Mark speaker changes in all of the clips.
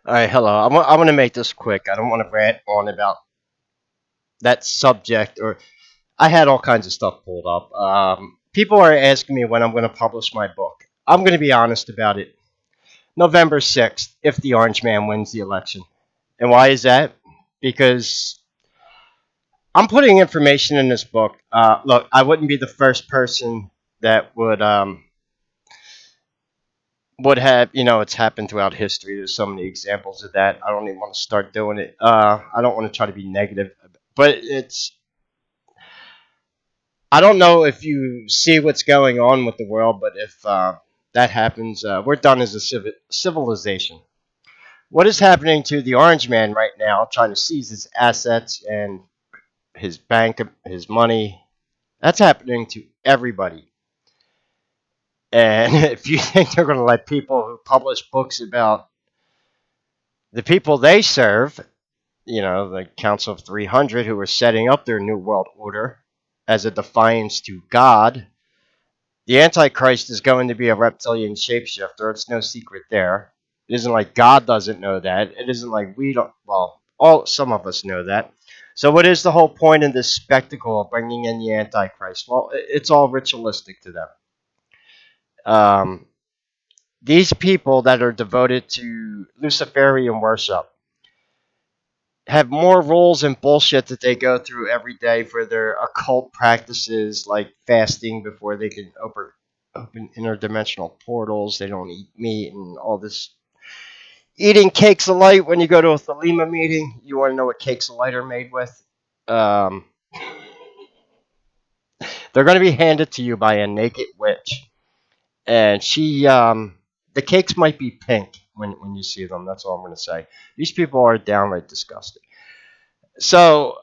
Speaker 1: All right, hello. I'm gonna make this quick. I don't want to rant on about that subject, or I had all kinds of stuff pulled up. People are asking me when I'm going to publish my book. I'm going to be honest about it. November 6th, if the Orange Man wins the election. And why is that? Because I'm putting information in this book. Look, I wouldn't be the first person that would have, it's happened throughout history. There's so many examples of that. I don't even want to start doing it. I don't want to try to be negative, but I don't know if you see what's going on with the world, but if that happens, we're done as a civilization. What is happening to the Orange Man right now, trying to seize his assets and his bank, his money? That's happening to everybody. And if you think they're going to let people who publish books about the people they serve, the Council of 300 who are setting up their New World Order as a defiance to God, the Antichrist is going to be a reptilian shapeshifter. It's no secret there. It isn't like God doesn't know that. It isn't like we don't. Well, some of us know that. So, what is the whole point in this spectacle of bringing in the Antichrist? Well, it's all ritualistic to them. Um, these people that are devoted to Luciferian worship have more rules and bullshit that they go through every day for their occult practices, like fasting before they can open interdimensional portals. They don't eat meat and all this. Eating cakes of light when you go to a Thelema meeting. You want to know what cakes of light are made with? Um, they're going to be handed to you by a naked witch, and the cakes might be pink when you see them. That's all I'm going to say. These people are downright disgusting. So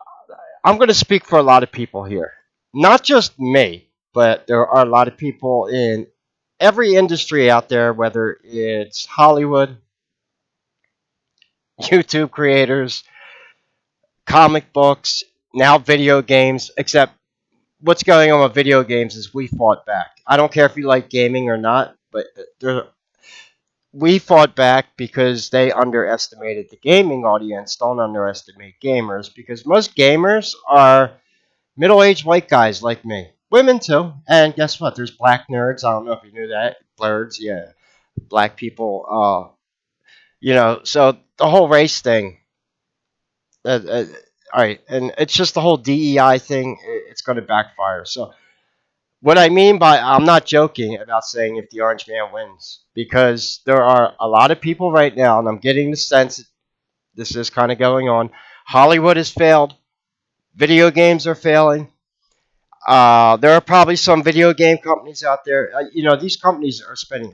Speaker 1: I'm going to speak for a lot of people here. Not just me, but there are a lot of people in every industry out there, whether it's Hollywood, YouTube creators, comic books, now video games, except what's going on with video games is we fought back. I don't care if you like gaming or not, but we fought back because they underestimated the gaming audience. Don't underestimate gamers because most gamers are middle-aged white guys like me. Women too. And guess what? There's black nerds. I don't know if you knew that. Blurs, yeah. Black people. So the whole race thing. Uh, uh, all right, and it's just the whole DEI thing. It's going to backfire. So what I mean by I'm not joking about saying if the Orange Man wins because there are a lot of people right now, and I'm getting the sense that this is kind of going on. Hollywood has failed. Video games are failing. There are probably some video game companies out there. These companies are spending.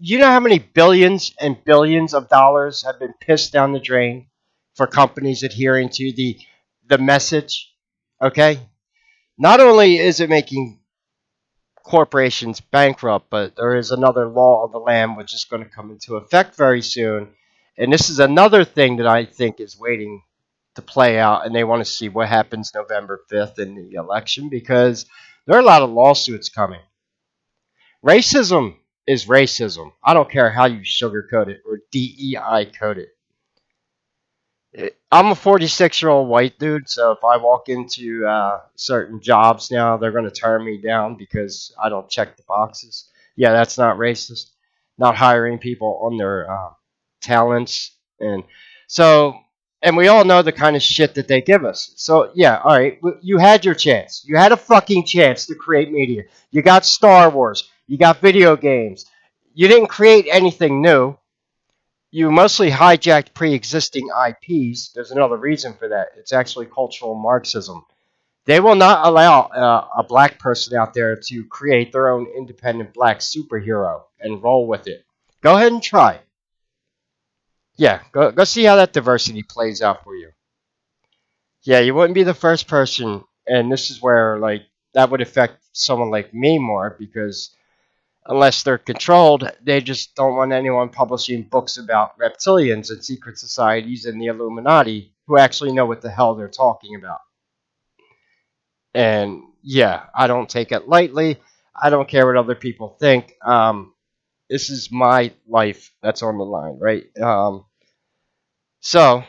Speaker 1: You know how many billions and billions of dollars have been pissed down the drain for companies adhering to the message? Okay. Not only is it making corporations bankrupt, but there is another law of the land which is going to come into effect very soon. And this is another thing that I think is waiting to play out, and they want to see what happens November 5th in the election because there are a lot of lawsuits coming. Racism is racism. I don't care how you sugarcoat it or DEI code it. I'm a 46-year-old white dude, so if I walk into certain jobs now, they're going to turn me down because I don't check the boxes. Yeah, that's not racist. Not hiring people on their talents. And so, and we all know the kind of shit that they give us. So, yeah, all right, you had your chance. You had a fucking chance to create media. You got Star Wars. You got video games. You didn't create anything new. You mostly hijacked pre-existing IPs. There's another reason for that. It's actually cultural Marxism. They will not allow a black person out there to create their own independent black superhero and roll with it. Go ahead and try. Yeah, go see how that diversity plays out for you. Yeah, you wouldn't be the first person, and this is where like that would affect someone like me more because unless they're controlled, they just don't want anyone publishing books about reptilians and secret societies and the Illuminati who actually know what the hell they're talking about. And yeah, I don't take it lightly. I don't care what other people think. This is my life that's on the line, right? So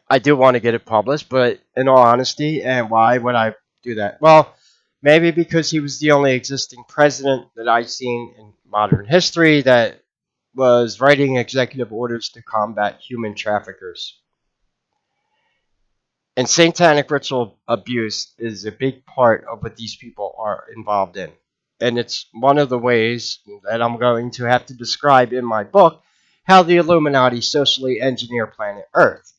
Speaker 1: I do want to get it published, but in all honesty, and why would I do that? Well, maybe because he was the only existing president that I've seen in modern history that was writing executive orders to combat human traffickers. And satanic ritual abuse is a big part of what these people are involved in. And it's one of the ways that I'm going to have to describe in my book how the Illuminati socially engineer planet Earth.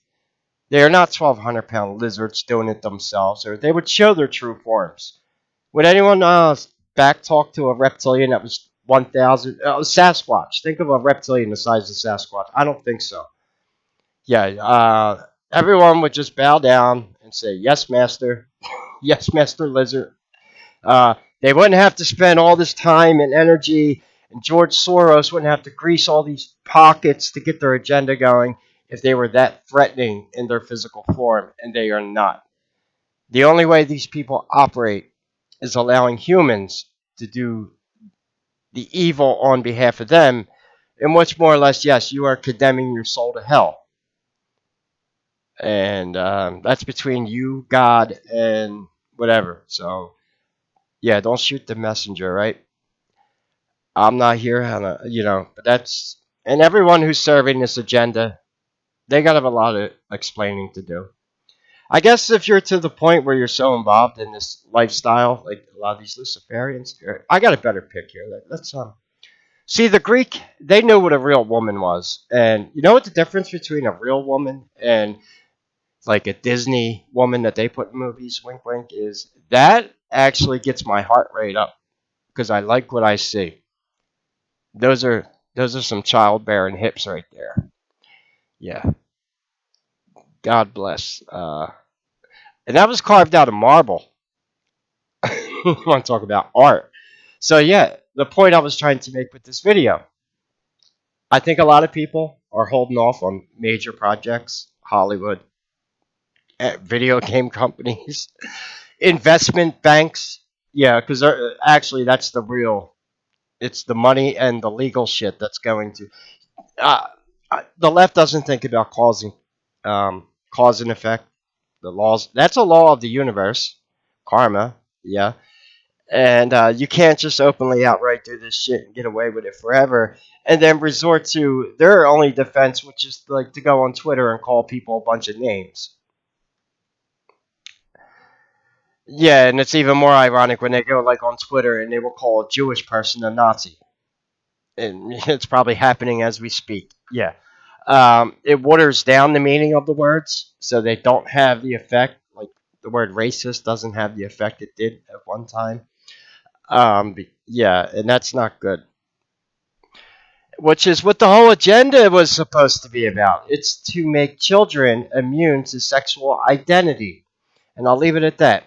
Speaker 1: They are not 1,200-pound lizards doing it themselves, or they would show their true forms. Would anyone back talk to a reptilian that was 1,000? Sasquatch. Think of a reptilian the size of Sasquatch. I don't think so. Yeah, everyone would just bow down and say, "Yes, master. Yes, master lizard." They wouldn't have to spend all this time and energy, and George Soros wouldn't have to grease all these pockets to get their agenda going if they were that threatening in their physical form, and they are not. The only way these people operate is allowing humans to do the evil on behalf of them, in which more or less, yes, you are condemning your soul to hell. And that's between you, God, and whatever. So, yeah, don't shoot the messenger, right? I'm not here, but that's, and everyone who's serving this agenda, they gotta have a lot of explaining to do. I guess if you're to the point where you're so involved in this lifestyle, like a lot of these Luciferians, I got a better pick here. Let's see the Greek. They knew what a real woman was, and you know what the difference between a real woman and like a Disney woman that they put in movies, wink wink, is that actually gets my heart rate up because I like what I see. Those are those are some childbearing hips right there. Yeah, God bless. And that was carved out of marble. You want to talk about art? So yeah, the point I was trying to make with this video, I think a lot of people are holding off on major projects, Hollywood, video game companies, investment banks. Yeah, because actually that's the real. It's the money and the legal shit that's going to. Uh, the left doesn't think about cause and effect. The laws. That's a law of the universe. Karma. Yeah. And you can't just openly outright do this shit and get away with it forever, and then resort to their only defense, which is like to go on Twitter and call people a bunch of names. Yeah, and it's even more ironic when they go like on Twitter and they will call a Jewish person a Nazi, and it's probably happening as we speak. Yeah, it waters down the meaning of the words, so they don't have the effect. Like the word racist doesn't have the effect it did at one time. Yeah, and that's not good. Which is what the whole agenda was supposed to be about. It's to make children immune to sexual identity. And I'll leave it at that.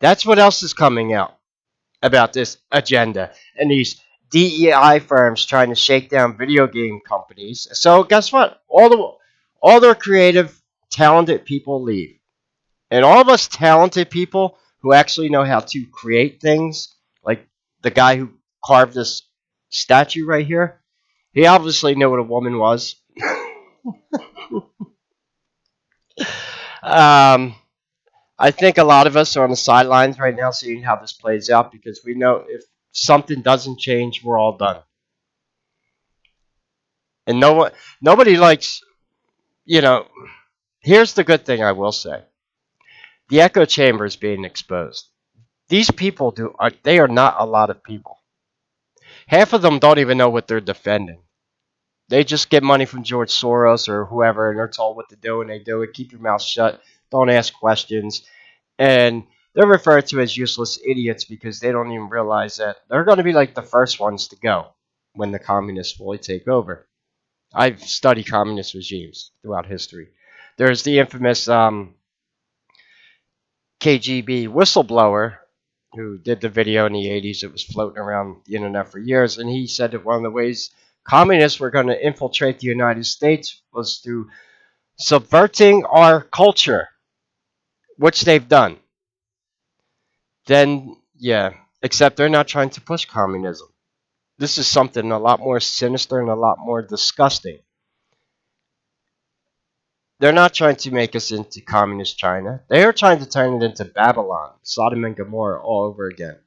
Speaker 1: That's what else is coming out about this agenda. And these DEI firms trying to shake down video game companies. So guess what? All their creative, talented people leave. And all of us talented people who actually know how to create things, like the guy who carved this statue right here, he obviously knew what a woman was. um, I think a lot of us are on the sidelines right now seeing how this plays out because we know if something doesn't change, we're all done. And nobody likes, you know, here's the good thing I will say. The echo chamber is being exposed. These people they are not a lot of people. Half of them don't even know what they're defending. They just get money from George Soros or whoever, and they're told what to do, and they do it. Keep your mouth shut. Don't ask questions. And they're referred to as useless idiots because they don't even realize that they're going to be like the first ones to go when the communists fully take over. I've studied communist regimes throughout history. There's the infamous KGB whistleblower who did the video in the 80s. It was floating around the internet for years, and he said that one of the ways communists were going to infiltrate the United States was through subverting our culture, which they've done. Then, yeah, except they're not trying to push communism. This is something a lot more sinister and a lot more disgusting. They're not trying to make us into communist China. They are trying to turn it into Babylon, Sodom and Gomorrah all over again.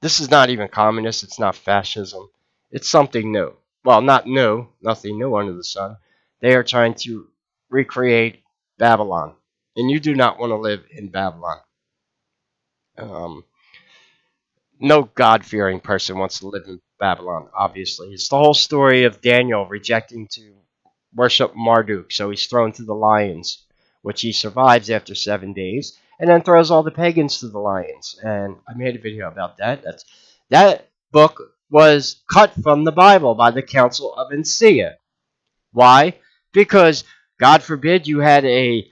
Speaker 1: This is not even communist. It's not fascism. It's something new. Well, not new. Nothing new under the sun. They are trying to recreate Babylon. And you do not want to live in Babylon. Um, no God fearing person wants to live in Babylon, obviously. It's the whole story of Daniel rejecting to worship Marduk, so he's thrown to the lions, which he survives after 7 days, and then throws all the pagans to the lions. And I made a video about that. That book was cut from the Bible by the Council of Nicaea. Why? Because God forbid you had a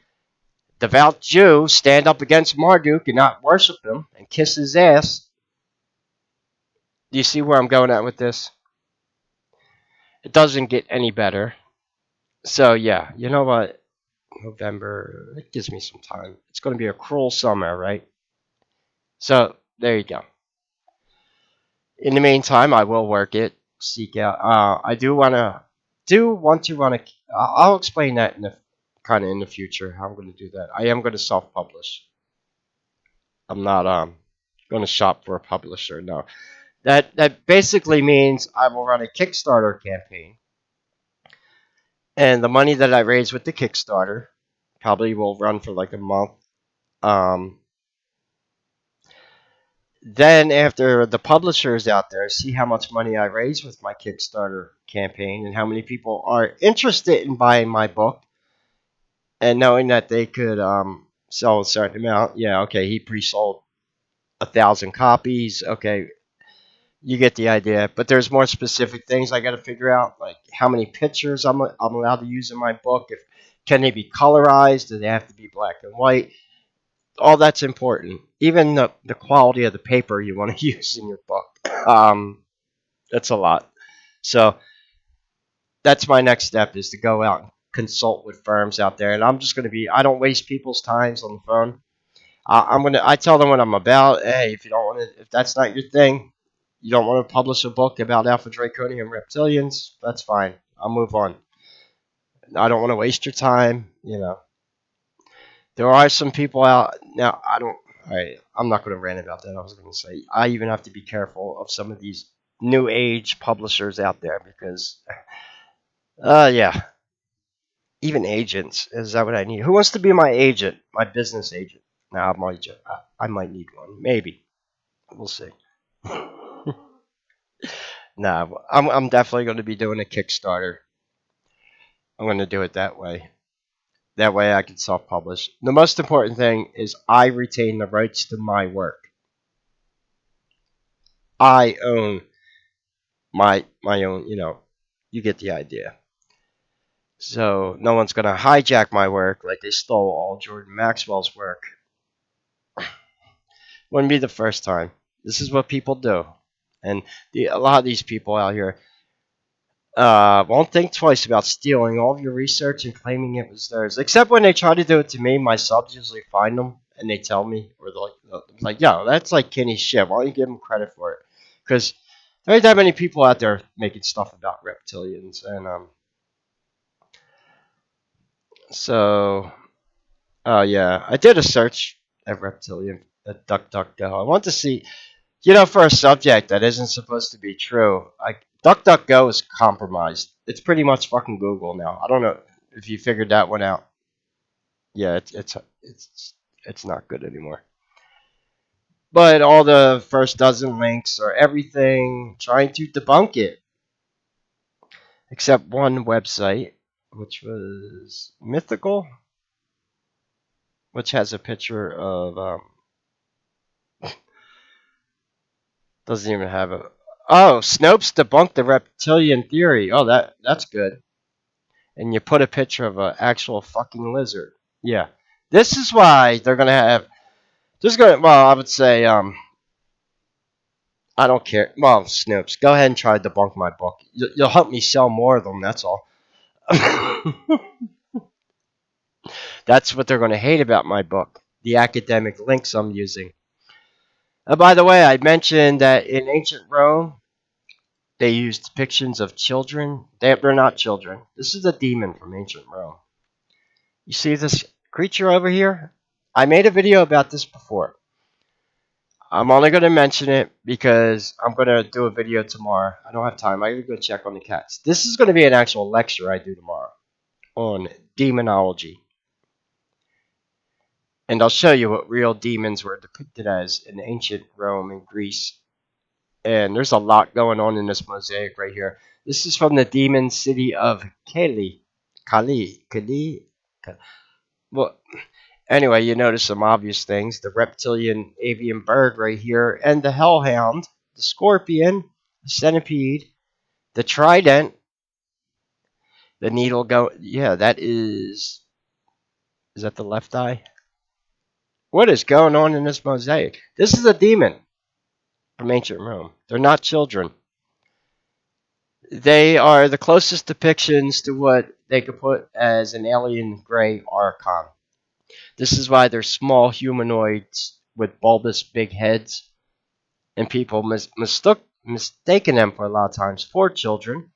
Speaker 1: devout Jew stand up against Marduk and not worship him and kiss his ass. Do you see where I'm going at with this? It doesn't get any better. So yeah, you know what? November, it gives me some time. It's going to be a cruel summer, right? So there you go. In the meantime, I will work it, seek out. I do want to run a. I'll explain that in the kind of in the future how I'm going to do that. I am going to self-publish. I'm not going to shop for a publisher. No, that basically means I will run a Kickstarter campaign, and the money that I raise with the Kickstarter probably will run for like a month. Um, then after the publishers out there see how much money I raise with my Kickstarter campaign and how many people are interested in buying my book, and knowing that they could sell a certain amount. Yeah, okay, he pre-sold 1,000 copies. Okay, you get the idea. But there's more specific things I got to figure out, like how many pictures I'm allowed to use in my book. If can they be colorized? Do they have to be black and white? All that's important. Even the quality of the paper you want to use in your book. That's a lot. So that's my next step is to go out and consult with firms out there. And I'm just going to be, I don't waste people's times on the phone. I tell them what I'm about. Hey, if you don't want to, if that's not your thing, you don't want to publish a book about Alpha Draconian reptilians, that's fine. I'll move on. I don't want to waste your time. There are some people out now. I don't. All right, I'm not going to rant about that. I was going to say I even have to be careful of some of these new age publishers out there because, yeah, even agents. Is that what I need? Who wants to be my agent? My business agent? Now I might need one. Maybe we'll see. Nah, I'm definitely going to be doing a Kickstarter. I'm going to do it that way. That way I can self-publish. The most important thing is I retain the rights to my work. I own my own. You get the idea. So no one's gonna hijack my work like they stole all Jordan Maxwell's work. Wouldn't be the first time. This is what people do, and a lot of these people out here won't think twice about stealing all of your research and claiming it was theirs. Except when they try to do it to me, my subs usually find them and they tell me, or they're like, "Yo, that's like Kenny's shit. Why don't you give him credit for it?" Because there ain't that many people out there making stuff about reptilians, and so yeah, I did a search at reptilian at DuckDuckGo. I want to see, for a subject that isn't supposed to be true. DuckDuckGo is compromised. It's pretty much fucking Google now. I don't know if you figured that one out. Yeah, it's not good anymore. But all the first dozen links are everything trying to debunk it, except one website, which was Mythical, which has a picture of doesn't even have a. Oh, Snopes debunked the reptilian theory. Oh, that's good. And you put a picture of an actual fucking lizard. Yeah, this is why they're gonna have. There's gonna. Well, I would say I don't care. Well, Snopes, go ahead and try to debunk my book. You'll help me sell more of them. That's all. That's what they're gonna hate about my book. The academic links I'm using. By the way, I mentioned that in ancient Rome, they used depictions of children. They're not children. This is a demon from ancient Rome. You see this creature over here? I made a video about this before. I'm only going to mention it because I'm going to do a video tomorrow. I don't have time. I got to go check on the cats. This is going to be an actual lecture I do tomorrow on demonology. And I'll show you what real demons were depicted as in ancient Rome and Greece. And there's a lot going on in this mosaic right here. This is from the demon city of Kali. Kali. Well, anyway, you notice some obvious things. The reptilian avian bird right here, and the hellhound, the scorpion, the centipede, the trident, the needle go. Yeah, is that the left eye? What is going on in this mosaic? This is a demon from ancient Rome. They're not children. They are the closest depictions to what they could put as an alien gray archon. This is why they're small humanoids with bulbous big heads, and people mistaken them for a lot of times for children.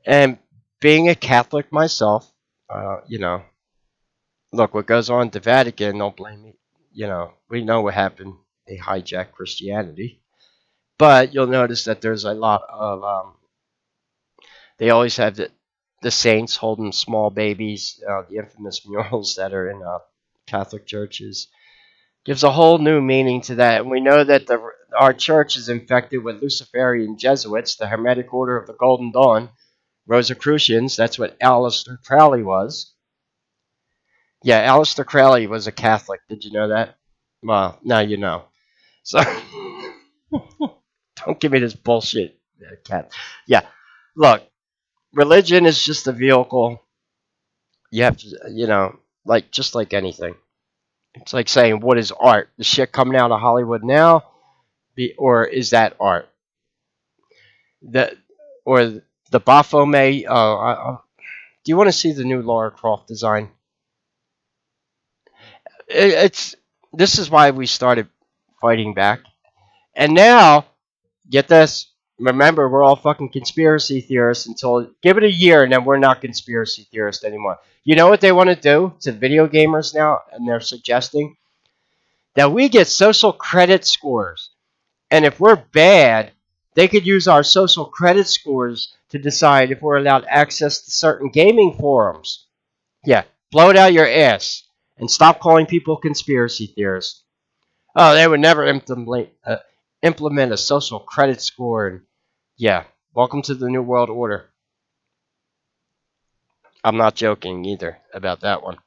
Speaker 1: And being a Catholic myself, look what goes on at the Vatican. Don't blame me. We know what happened. They hijacked Christianity, but you'll notice that there's a lot of they always have the saints holding small babies, the infamous murals that are in Catholic churches. Gives a whole new meaning to that. And we know that our church is infected with Luciferian Jesuits, the Hermetic Order of the Golden Dawn, Rosicrucians. That's what Aleister Crowley was. Yeah, Aleister Crowley was a Catholic. Did you know that? Well, now you know. So don't give me this bullshit, cat. Yeah, look, religion is just a vehicle. You have to, just like anything. It's like saying, what is art? The shit coming out of Hollywood now, or is that art? The or the Baphomet. Do you want to see the new Lara Croft design? It's This is why we started fighting back, and now get this. Remember, we're all fucking conspiracy theorists until give it a year, and then we're not conspiracy theorists anymore. You know what they want to do to video gamers now, and they're suggesting that we get social credit scores. And if we're bad, they could use our social credit scores to decide if we're allowed access to certain gaming forums. Yeah, blow it out your ass and stop calling people conspiracy theorists. Oh, they would never implement a social credit score. And yeah, welcome to the New World Order. I'm not joking either about that one.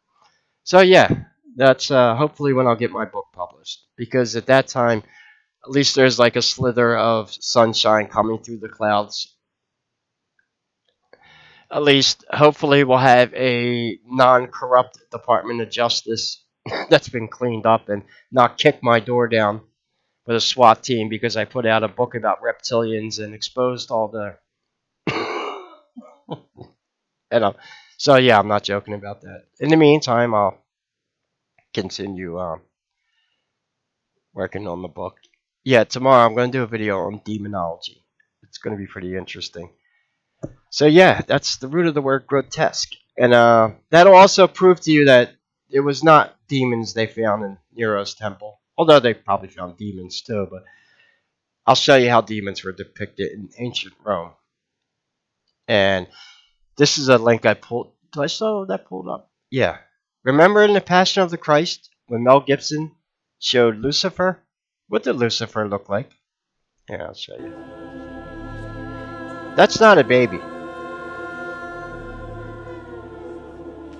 Speaker 1: So yeah, that's hopefully when I'll get my book published. Because at that time, at least there's like a slither of sunshine coming through the clouds. At least, hopefully, we'll have a non-corrupt Department of Justice that's been cleaned up and not kick my door down with a SWAT team because I put out a book about reptilians and exposed all the. and, so yeah, I'm not joking about that. In the meantime, I'll continue working on the book. Yeah, tomorrow I'm going to do a video on demonology. It's going to be pretty interesting. So yeah, that's the root of the word grotesque. And that'll also prove to you that it was not demons they found in Nero's temple. Although they probably found demons too, but I'll show you how demons were depicted in ancient Rome. And this is a link I pulled. Do I still have that pulled up? Yeah. Remember in the Passion of the Christ when Mel Gibson showed Lucifer? What did Lucifer look like? Here, I'll show you. That's not a baby.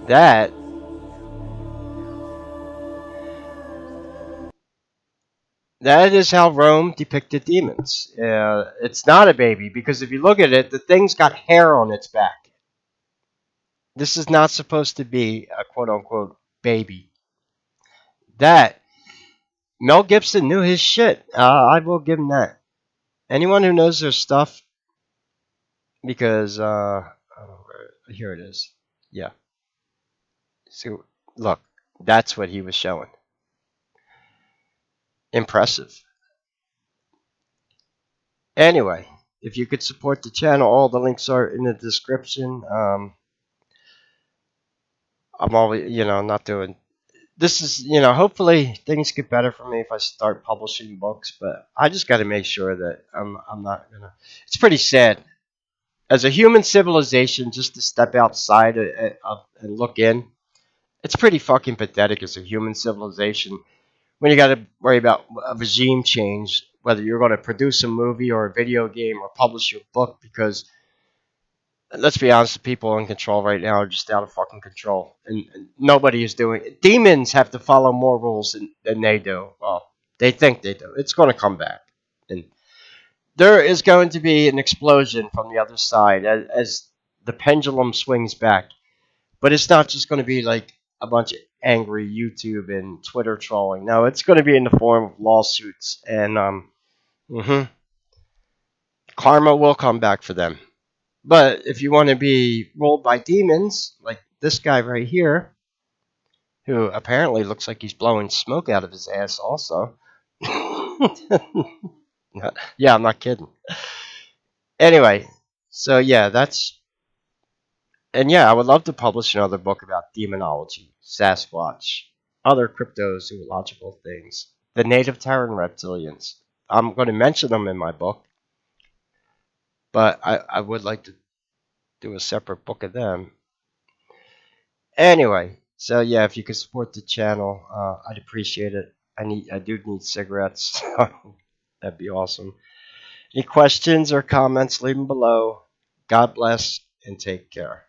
Speaker 1: That is how Rome depicted demons. It's not a baby because if you look at it, the thing's got hair on its back. This is not supposed to be a quote unquote baby. That Mel Gibson knew his shit. I will give him that. Anyone who knows their stuff, because here it is. Yeah. So look, that's what he was showing. Impressive. Anyway, if you could support the channel, all the links are in the description. I'm always, not doing. This is, hopefully things get better for me if I start publishing books, but I just got to make sure that I'm not gonna. It's pretty sad as a human civilization just to step outside and look in. It's pretty fucking pathetic as a human civilization when you got to worry about a regime change, whether you're going to produce a movie or a video game or publish your book, because let's be honest, the people in control right now are just out of fucking control, and nobody is doing it. Demons have to follow more rules than they do. Well, they think they do. It's going to come back, and there is going to be an explosion from the other side as the pendulum swings back. But it's not just going to be like a bunch of angry YouTube and Twitter trolling. No, it's going to be in the form of lawsuits, and mhm, karma will come back for them. But if you want to be ruled by demons, like this guy right here, who apparently looks like he's blowing smoke out of his ass, also. Yeah, I'm not kidding. Anyway, so yeah, and yeah, I would love to publish another book about demonology, Sasquatch, other cryptozoological things, the native Terran reptilians. I'm going to mention them in my book, but I would like to do a separate book of them. Anyway, so yeah, if you could support the channel, I'd appreciate it. I do need cigarettes, so that'd be awesome. Any questions or comments, leave them below. God bless and take care.